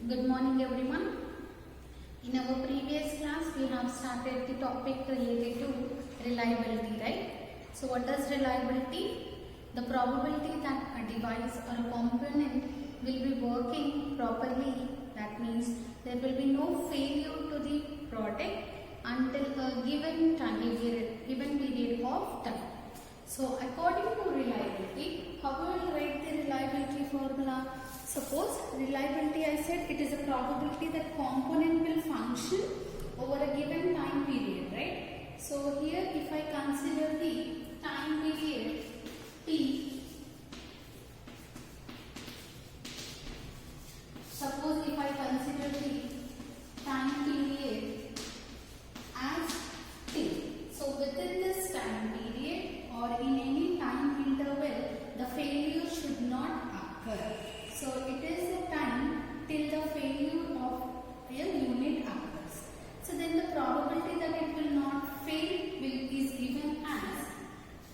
Good morning everyone. In our previous class we have started the topic related to reliability, right? So what is reliability? The probability that a device or a component will be working properly, that means there will be no failure to the product until a given period of time. So according to reliability, how will you write the reliability formula? Suppose reliability, I said it is a probability that component will function over a given time period, right? So here if I consider the time period T, suppose if I consider the time period as T, so within this time period or in any time interval, the failure should not occur. So it is the time till the failure of a unit occurs. So then the probability that it will not fail is given as,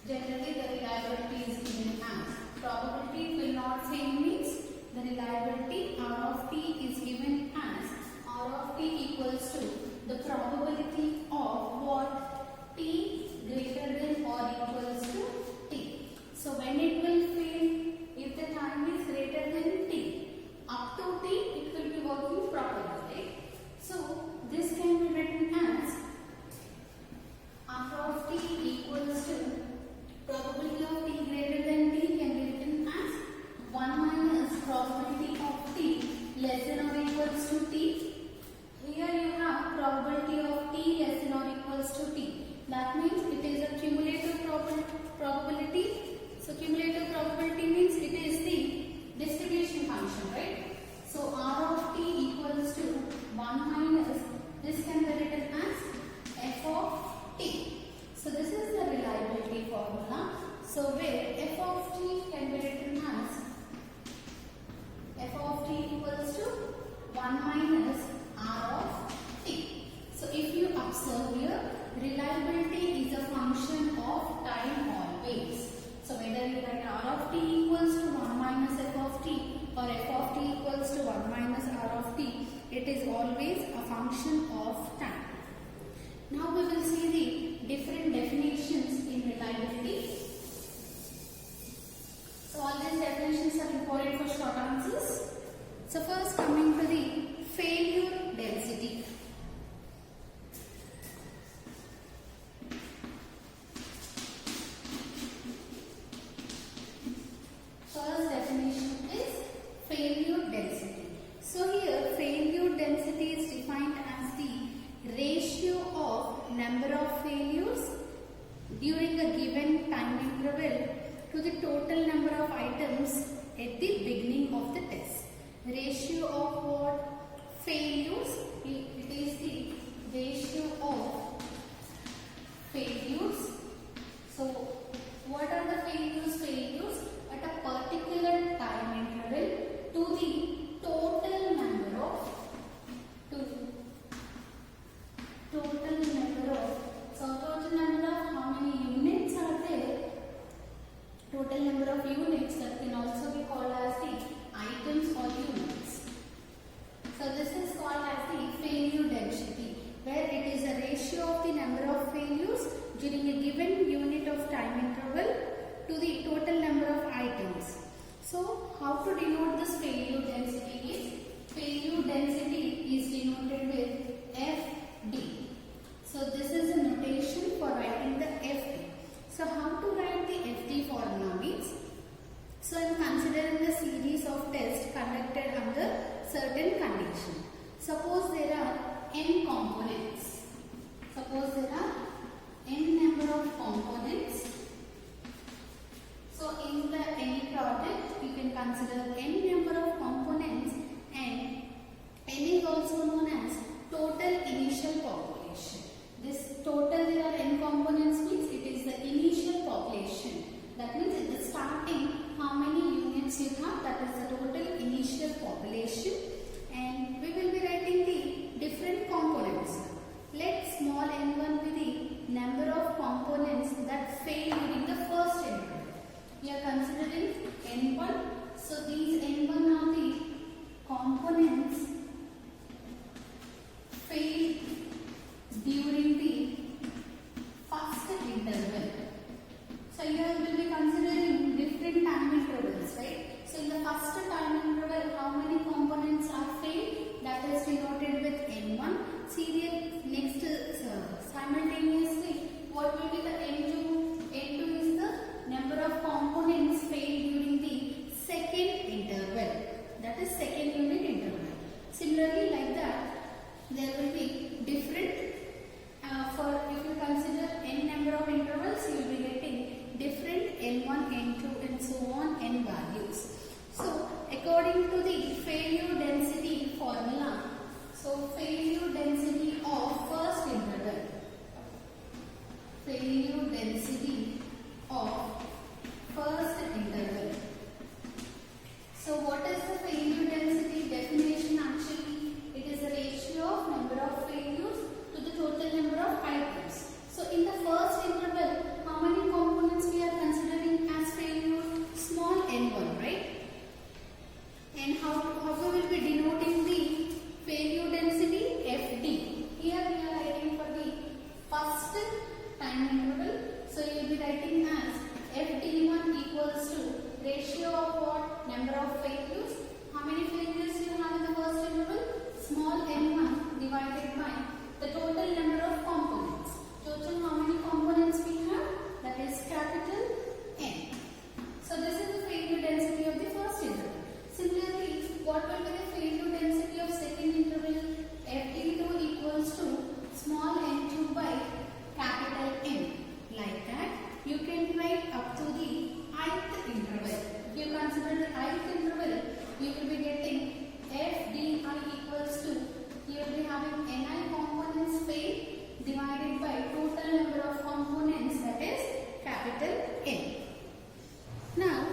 generally the reliability is given as, probability it will not fail means the reliability R of T is given as R of T equals to the probability of what? T greater than or equals to T. So when it will fail, if the time is greater than T, up to T it will be working properly, right? So this can be written as R of T equals to probability of T greater than T can be written as 1 minus probability of T less than or equals to T. Here you have probability of T less than or equals to T. That means it is a cumulative probability. So cumulative probability means it is the distribution function, right? So R of T equals to 1 minus, this can be written as F of T. So this is the reliability formula. So where F of T can be written as F of T equals to 1 minus R of T. So if you observe here, reliability is a function of time always. So whether you write R of T equals to 1 minus F of T or F of T equals to 1 minus R of T, it is always a function of time. Now we will see the different definitions in reliability. So all these definitions are important for short answers. So first coming to the failure density. First definition is failure density. So here failure density is defined as the ratio of number of failures during a given time interval to the total number of items at the beginning of the test. Ratio of what? Failures. It is the ratio of failures. So what are the failures? Failures at a particular time interval to the total number of total number of how many units are there? Total number of units, that can also be called as the items or units. So this is called as the failure density, where it is a ratio of the number of failures during a given unit of time interval to the total number of items. So how to denote this failure density is, failure density is denoted with FD. So this is a notation for writing the FD. So how to write the FD formula means, so I am considering the series of tests conducted under certain condition. Suppose there are n components. Suppose there are n number of components. So in the any project you can consider n number of components, and n is also known as total initial population. This total there are n components means it is the initial population. That means at the starting how many units you have, that is the total initial population, and we will be writing the different components. Let small n1 be the failure density formula. So failure density of first interval. Failure density of first interval. So what is the failure density definition actually? It is the ratio of number of failures to the total number of items. So in the first interval, how many components we are considering as failure? Small n1, right? And how we will be denoting the failure density? Fd. Here we are writing for the first time interval. So you will be writing as Fd1 equals to ratio of what? Number of failures. How many failures you have in the first interval? Small n1 divided by the total number of components. Total how many components we have? That is capital N. So this is the failure density of the first interval. Similarly, what will be the failure density of second interval? Fd2 equals to small n2 by capital N. Like that, you can write up to the ith interval. If you consider the ith interval, you will be getting Fdi equals to, you will be having Ni components fail divided by total number of components, that is capital N. Now,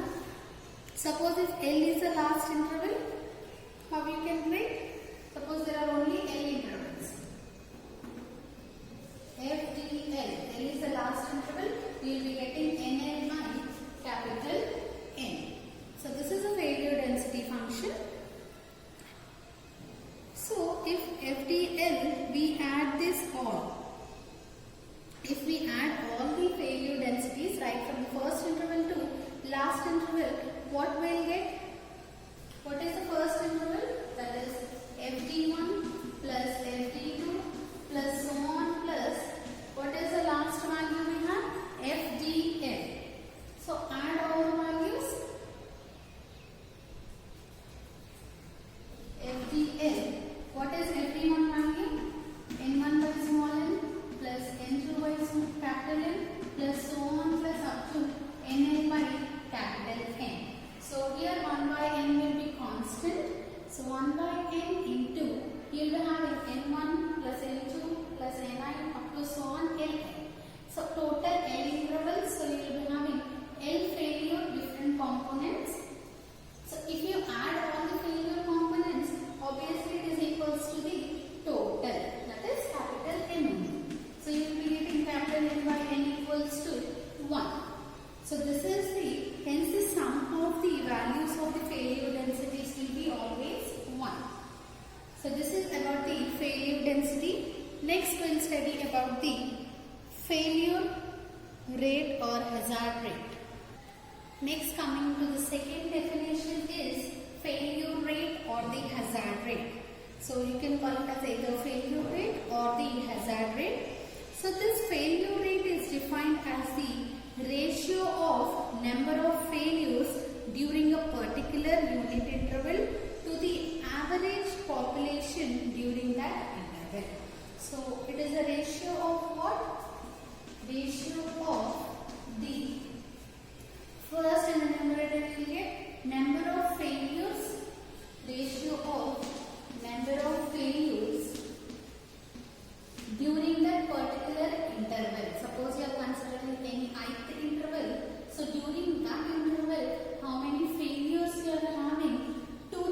suppose if L is the last interval, how you can write? Suppose there are only L intervals. FDL, L is the last interval, we will be getting Ni capital N. So this is a failure density function. So if FDL, we add this all. If we add all the failure densities right from the first interval to last interval, what will get? What is the first interval? That is Fd1 plus Fd2 plus so on plus what is the last value we have? Fdl. So add all the values. Fdl. What is Fd1 value? N1 by small n plus N2 by capital N plus so on plus up to Ni by capital N. So here 1 by n will be constant. So 1 by n into, you will be having N1 plus N2 plus Ni up to so on Ln. So total L intervals, so you will be having L failure different components. So if you add all the failure components, obviously it is equals to the total, that is capital N. So you will be getting capital N by n equals to 1. So this is the, hence the sum of the values of the failure densities will be always 1. So this is about the failure density. Next we will study about the failure rate or hazard rate. Next, coming to the second definition is failure rate or the hazard rate. So you can call it as either failure rate or the hazard rate. So this failure rate is defined as the ratio of number of failures during a particular unit interval to the average population during that interval. So it is a ratio of what? Ratio of the first in the numerator we will get number of failures, ratio of number of failures during that particular interval. Suppose you are considering any ith interval. So during that interval, how many failures you are having to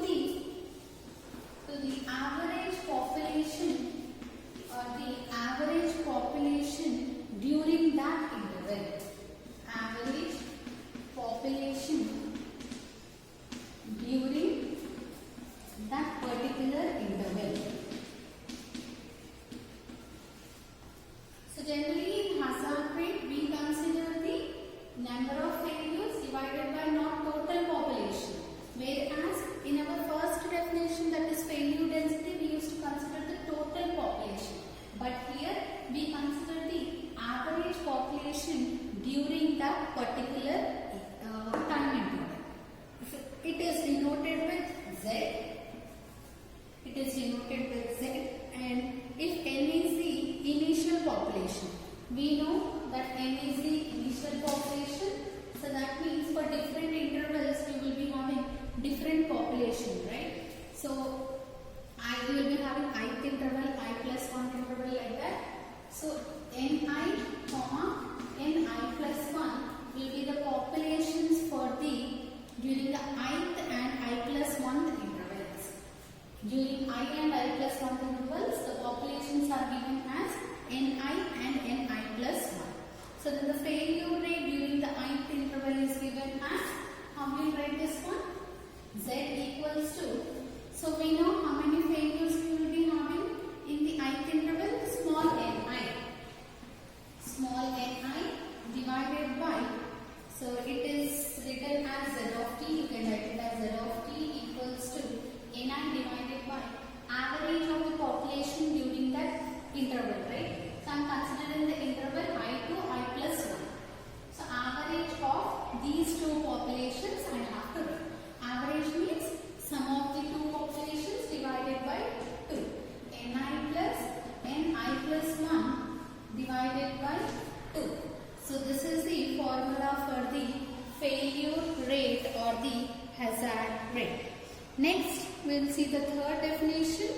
So ni, ni plus 1 will be the populations for the during the ith and I plus 1th intervals. During I and I plus 1th intervals, the populations are given as ni and ni plus 1. So then the failure rate during the ith interval is given as, how will you write this one? Z equals to, so we know how many failures we will be having in the ith interval, small ni. Small ni divided by, so it is written as z of t, you can write it as z of t equals to ni divided by average of the population during that interval, right? So I am considering the interval I to I plus 1. So average of these two populations I have to write. Average means sum of the two populations divided by 2. ni plus 1 divided by 2. So this is the formula for the failure rate or the hazard rate. Next we will see the third definition.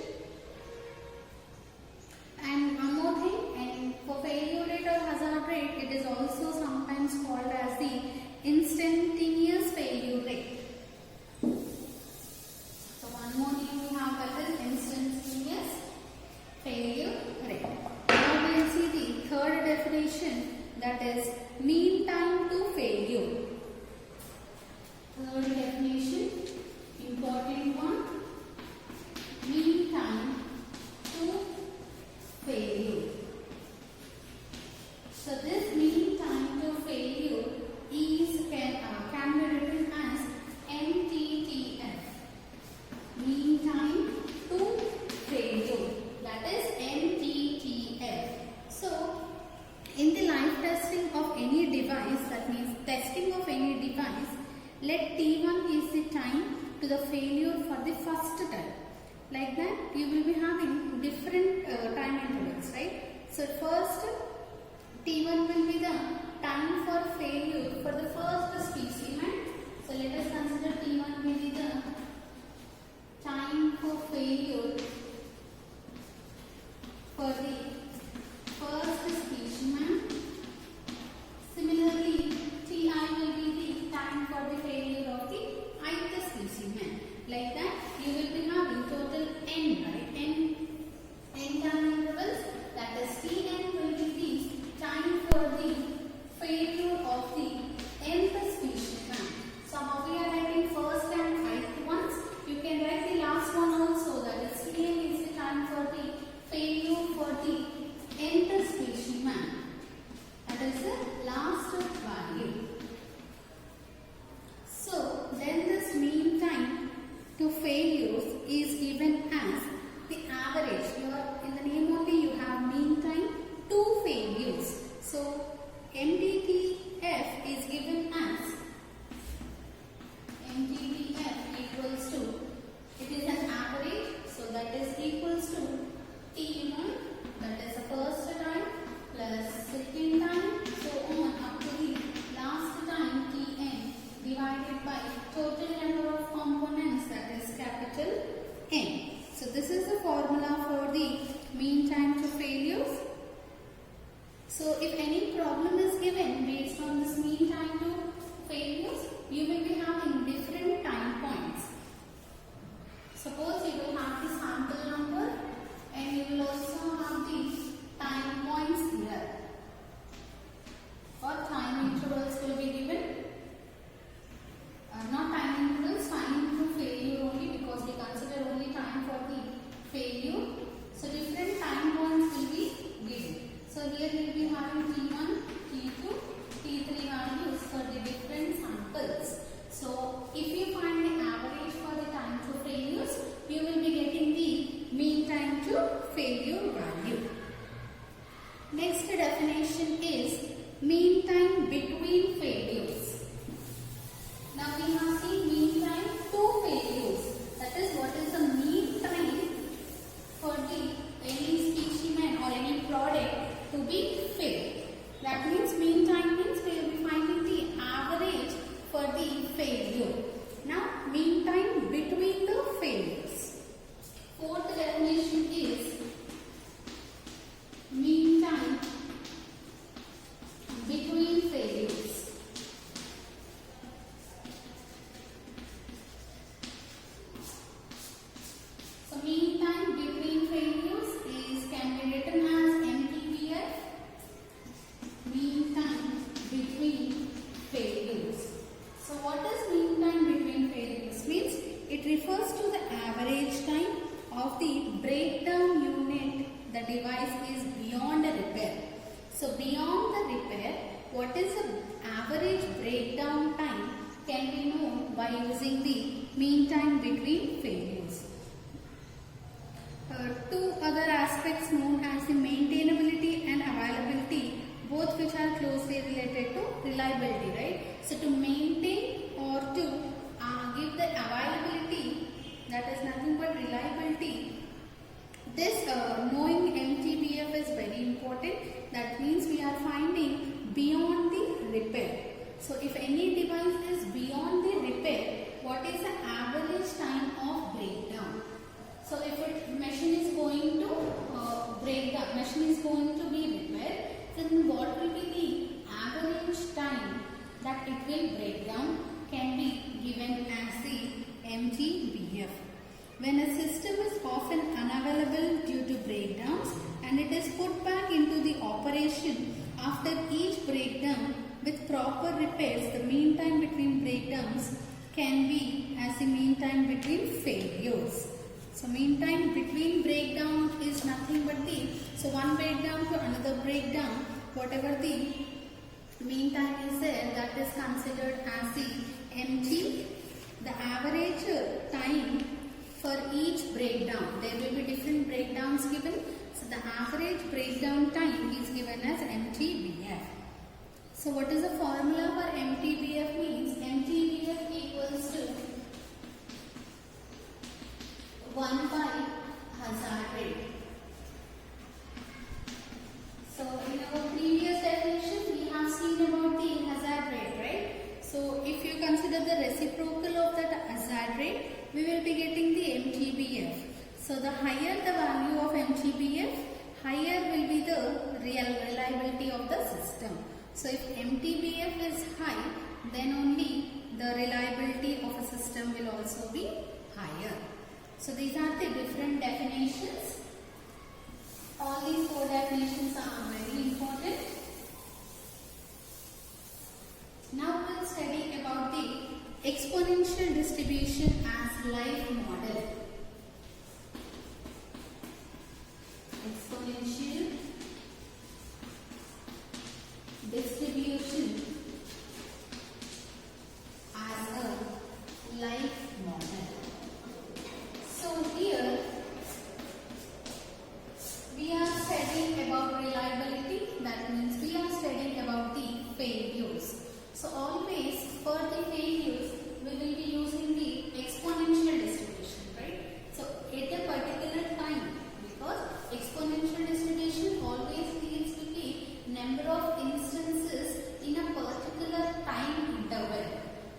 And one more thing, and for failure rate or hazard rate, it is also sometimes called as the instantaneous failure rate. So one more thing we have, that is instantaneous failure rate. Now we will see the third definition, that is mean time to failure. Third definition, important one, mean time to failure. So this mean time to failure is can be written as MTTF. Mean time to failure, that is MTTF. So in the live testing of any device, that means testing of any device, let T1 is the time to the failure for the first time. Like that, you will be having different time intervals, right? So first, T1 will be the time for failure for the first specimen. So let us consider T1 will be the time for failure for the first specimen. Similarly, Ti will be the time for the failure of the ith specimen. Like that, you will be having total n, right? N time intervals, that is Tn will be the time for the failure of the nth specimen. So how we are writing first and ith ones, you can write the last one also, that is Tn is the time for the failure for the nth specimen. That is the last value. So then this mean time to failures is given as the average. In the name only you have mean time to failures. So MTTF is given as MTTF equals to, it is an average, so that is equals to T1, that is the first time, plus second time, so on up to the last time Tn divided by total number of components, that is capital N. So this is the formula for the mean time to failures. So if any problem is given based on this mean time to failures, you will be having different time points. Suppose you will have the sample number and you will also have the time points here. Or time intervals will be given. Not time intervals, time to failure only, because we consider only time for the failure. So different time points will be given. So here we will be having T1, T2, T3 values for the different samples. So if you find the average for the time to failures, you will be getting the mean time to failure value. Next definition is mean time between failures. of the breakdown unit, the device is beyond repair. So beyond the repair, what is the average breakdown time can be known by using the mean time between failures. Two other aspects known as the maintainability and availability, both which are closely related to reliability, right? So to maintain or to give the availability, that is nothing but reliability. This knowing MTBF is very important. That means we are finding beyond the repair. So if any device is beyond the repair, what is the average time of breakdown? So if machine is going to break down, machine is going to be repaired, then what will be the average time that it will break down can be given as the MTBF. When a system is often unavailable due to breakdowns and it is put back into the operation after each breakdown with proper repairs, the mean time between breakdowns can be as the mean time between failures. So mean time between breakdown is nothing but the, so one breakdown to another breakdown, whatever the mean time is there, that is considered as the MT. The average time for each breakdown, there will be different breakdowns given. So the average breakdown time is given as MTBF. So what is the formula for MTBF means? MTBF equals to 1 by hazard rate. So in our previous definition we have seen about the hazard rate, right? So if you consider the reciprocal of that hazard rate, we will be getting the MTBF. So the higher the value of MTBF, higher will be the reliability of the system. So if MTBF is high, then only the reliability of a system will also be higher. So these are the different definitions. All these four definitions are very important. Now we will study about the exponential distribution as life model. Exponential distribution as a life model. So here we are studying about reliability, that means we are studying about the failures. So always for the failures we will be using the exponential distribution, right? So at a particular time, because exponential distribution always deals with the number of instances in a particular time interval.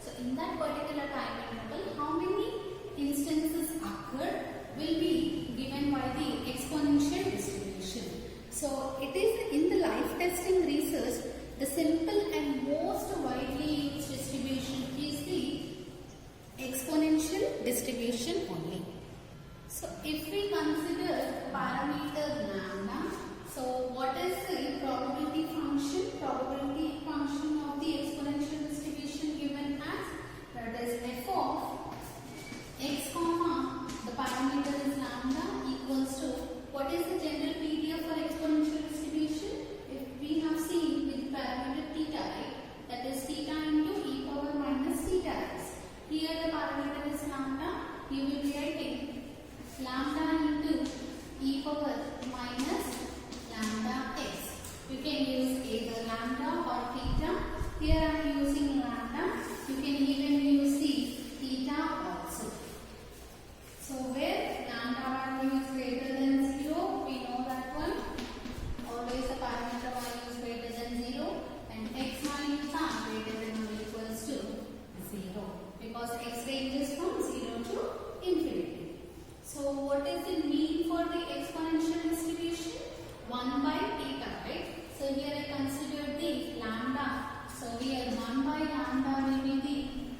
So in that particular time interval, how many instances occurred will be given by the exponential distribution. So it is in the life testing research, the simple and most widely used distribution is the exponential distribution only. So if we consider parameter lambda, so what is the probability function? Probability function of the exponential distribution given as, that is f of x comma, the parameter is lambda, equals to, what is the general PDF for exponential distribution? If we have seen with the parameter theta, right? That is theta into e power minus theta x. Here the parameter is lambda, you will be writing lambda into e power minus lambda x. You can use either lambda or theta. Here I am using lambda. You can even use the theta also. So where lambda value is greater than 0, we know that one. Always the parameter value is greater than 0 and x values are greater than or equals to 0 because x ranges from 0 to infinity. So what is the mean for the exponential distribution? 1 by theta, right? So here I consider the lambda. So here 1 by lambda will be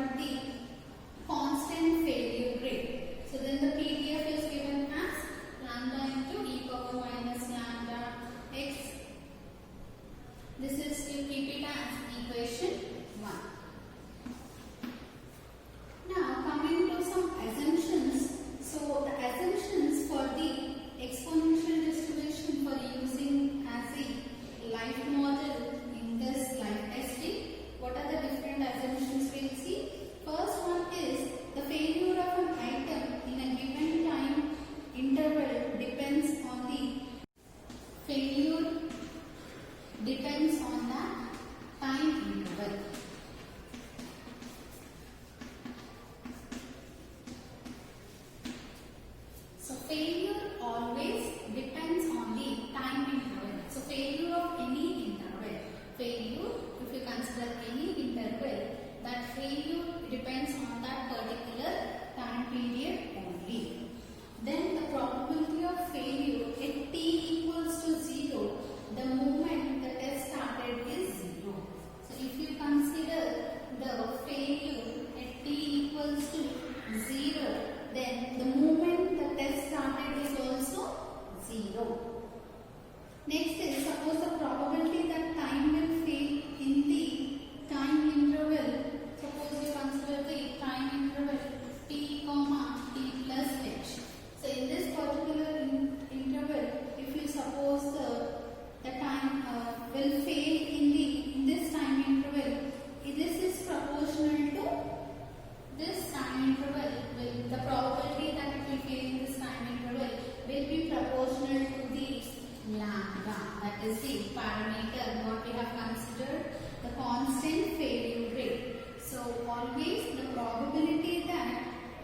what the constant failure rate. So then the PDF is given as lambda into e power minus lambda x. This is, you keep it as equation 1. Now coming to some assumptions. So the assumptions for the exponential distribution for using as a life model in this life testing. What are the different assumptions we'll see? First one is the failure of an item in a given time interval depends on the failure depends on the time interval. So failure always depends on the time interval. So failure of any interval, failure, if you consider any interval, that failure depends on that particular time period only. Then the probability of failure at t equals to 0, the moment the test started is 0. So if you consider the failure at t equals to 0, then the moment the test started is also 0. Next is, suppose the probability that time will fail in the time interval. Suppose you consider the time interval t comma t plus h. So in this particular interval, if you suppose the time will fail in this time interval, this is proportional to this time interval. The probability that it will fail in this time interval will be proportional to the lambda, that is the parameter what we have considered, the constant failure rate. So always the probability that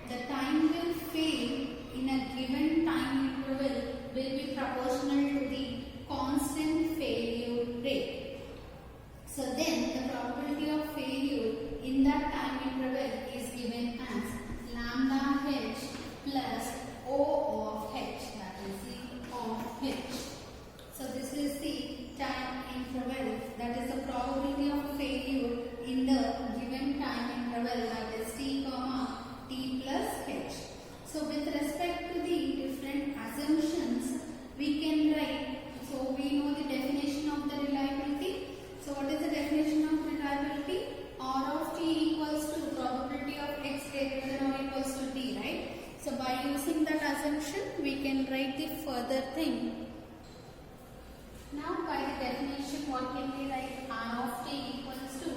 the time will fail in a given time interval will be proportional to the constant failure rate. So then the probability of failure in that time interval is given as lambda h plus O of h, that is the of h. So this is the time interval, that is the probability of failure in the given time interval, that is t comma t plus h. So with respect to the different assumptions, we can write, so we know the definition of the reliability. So what is the definition of reliability? R of t equals to probability of x greater than or equals to t, right? So by using that assumption, we can write the further thing. Now by the definition, what can we write? R of t equals to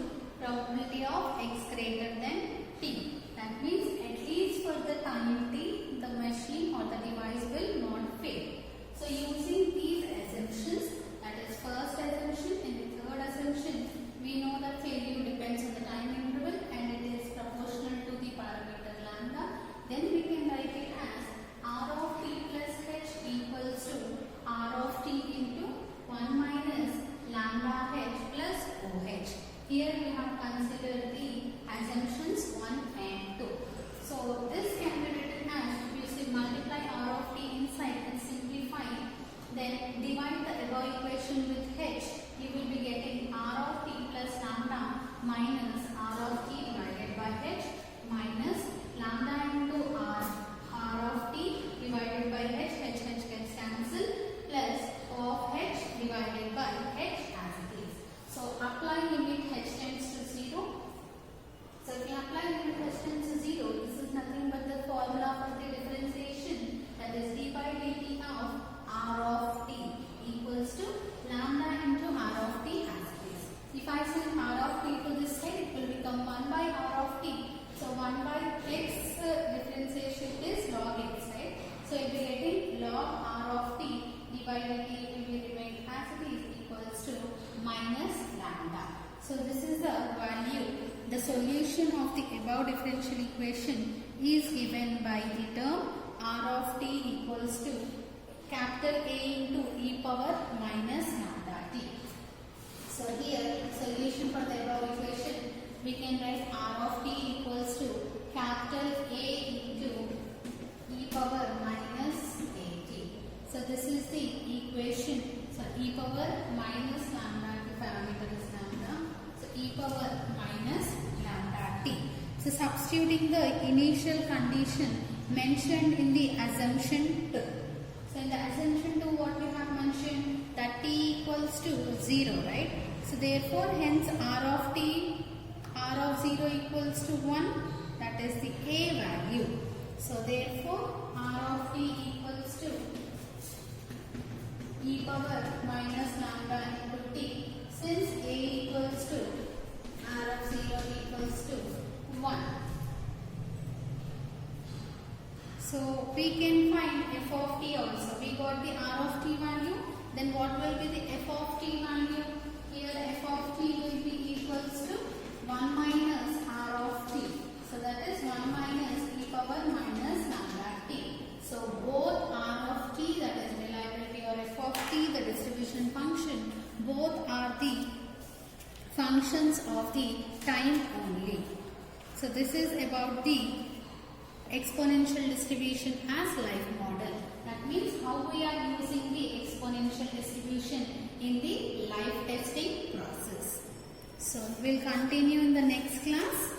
probability of x greater than t. That means at least for the time t, the machine or the device will not fail. So using these assumptions, that is first assumption and the third assumption, we know that failure depends on the time interval and it is proportional to the parameter lambda. Then we can write it as R of t plus h equals to R of t into 1 minus lambda h plus OH. Here we have considered the assumptions 1 and 2. So this can be written as, if you say multiply R of t inside and simplify, then divide the above equation with h, you will be getting R of t plus lambda minus R of t divided by h minus lambda into R of t divided by h gets cancelled, plus of h divided by h as it is. So apply limit h tends to 0. So if you apply limit h tends to 0, this is nothing but the formula for the differentiation, that is d by dt of R of t equals to lambda into R of t as it is. If I send R of t to this side, it will become 1 by R of t. So 1 by x differentiation is log x, right? So if we are getting log R of t d by dt, it will be remain as it is equals to minus lambda. So this is the value. The solution of the above differential equation is given by the term R of t equals to capital A into e power minus lambda t. So here solution for the above equation, we can write R of t equals to capital A into e power minus at. So this is the equation. So e power minus lambda, the parameter is lambda. So e power minus lambda t. So substituting the initial condition mentioned in the assumption 2. So in the assumption 2 what we have mentioned, that t equals to 0, right? So therefore hence r of 0 equals to 1, that is the a value. So therefore r of t equals to e power minus lambda into t, since a equals to r of 0 equals to 1. So we can find f of t also. We got the r of t value. Then what will be the f of t value? Here f of t will be equals to 1 minus r of t. So that is 1 minus e power minus lambda t. So both r of t, that is reliability, or f of t, the distribution function, both are the functions of the time only. So this is about the exponential distribution as life model. That means how we are using the exponential distribution in the life testing process. So we'll continue in the next class.